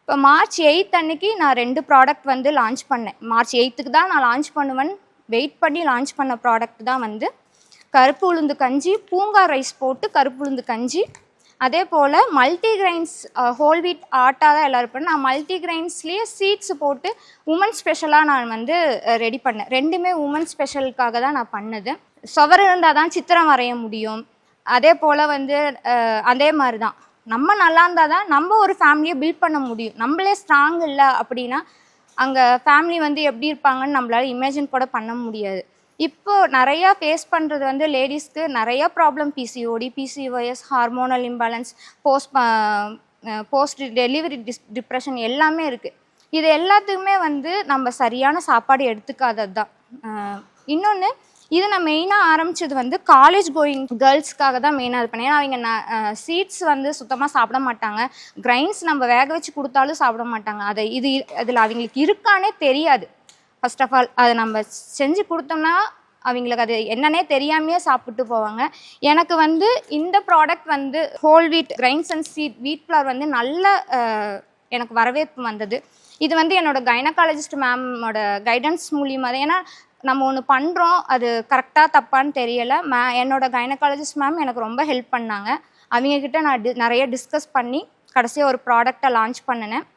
இப்போ மார்ச் 8 அன்னைக்கு நான் 2 ப்ராடக்ட் வந்து லான்ச் பண்ணேன். மார்ச் 8க்கு தான் நான் லான்ச் பண்ணுவேன் வெயிட் பண்ணி லான்ச் பண்ண ப்ராடக்ட் தான் வந்து கருப்பு உளுந்து கஞ்சி, பூங்கார் ரைஸ் போட்டு கருப்பு உளுந்து கஞ்சி. அதே போல் மல்டிகிரெயின்ஸ் ஹோல் வீட் ஆட்டா தான் எல்லோரும் பண்ணேன். நான் மல்டிகிரெயின்ஸ்லேயே சீட்ஸ் போட்டு உமன் ஸ்பெஷலாக நான் வந்து ரெடி பண்ணேன். ரெண்டுமே உமன் ஸ்பெஷலுக்காக தான் நான் பண்ணது. சுவர் இருந்தால் தான் சித்திரம் வரைய முடியும். அதே போல் வந்து அதே மாதிரி தான் நம்ம நல்லா இருந்தால் தான் நம்ம ஒரு ஃபேமிலியை பில்ட் பண்ண முடியும். நம்மளே ஸ்ட்ராங் இல்லை அப்படின்னா அங்கே ஃபேமிலி வந்து எப்படி இருப்பாங்கன்னு நம்மளால் இமேஜின் கூட பண்ண முடியாது. இப்போது நிறையா ஃபேஸ் பண்ணுறது வந்து லேடிஸ்க்கு நிறையா problem, PCOD, PCOS, hormonal imbalance, post delivery depression எல்லாமே இருக்குது. இது எல்லாத்துக்குமே வந்து நம்ம சரியான சாப்பாடு எடுத்துக்காதது தான். இன்னொன்று, இது நான் மெயினாக ஆரம்பித்தது வந்து காலேஜ் கோயிங் கேர்ள்ஸ்க்காக தான் மெயினாக இது பண்ணேன். ஏன்னா அவங்க சீட்ஸ் வந்து சுத்தமாக சாப்பிட மாட்டாங்க. கிரைன்ஸ் நம்ம வேக வச்சு கொடுத்தாலும் சாப்பிட மாட்டாங்க. அதில் அவங்களுக்கு இருக்கானே தெரியாது. ஃபர்ஸ்ட் ஆஃப் ஆல் அதை நம்ம செஞ்சு கொடுத்தோம்னா அவங்களுக்கு அது என்னன்னே தெரியாமையே சாப்பிட்டு போவாங்க. எனக்கு வந்து இந்த ப்ராடக்ட் வந்து whole wheat grains and seed wheat flour வந்து நல்ல எனக்கு வரவேற்பு வந்தது. இது வந்து என்னோட கைனகாலஜிஸ்ட் மேமோட கைடன்ஸ் மூலியமாக தான். ஏன்னா நம்ம ஒன்று பண்ணுறோம், அது கரெக்டாக தப்பான்னு தெரியலை. என்னோட கைனகாலஜிஸ்ட் மேம் எனக்கு ரொம்ப ஹெல்ப் பண்ணாங்க. அவங்கக்கிட்ட நான் நிறைய டிஸ்கஸ் பண்ணி கடைசியாக ஒரு ப்ராடக்டை லான்ச் பண்ணினேன்.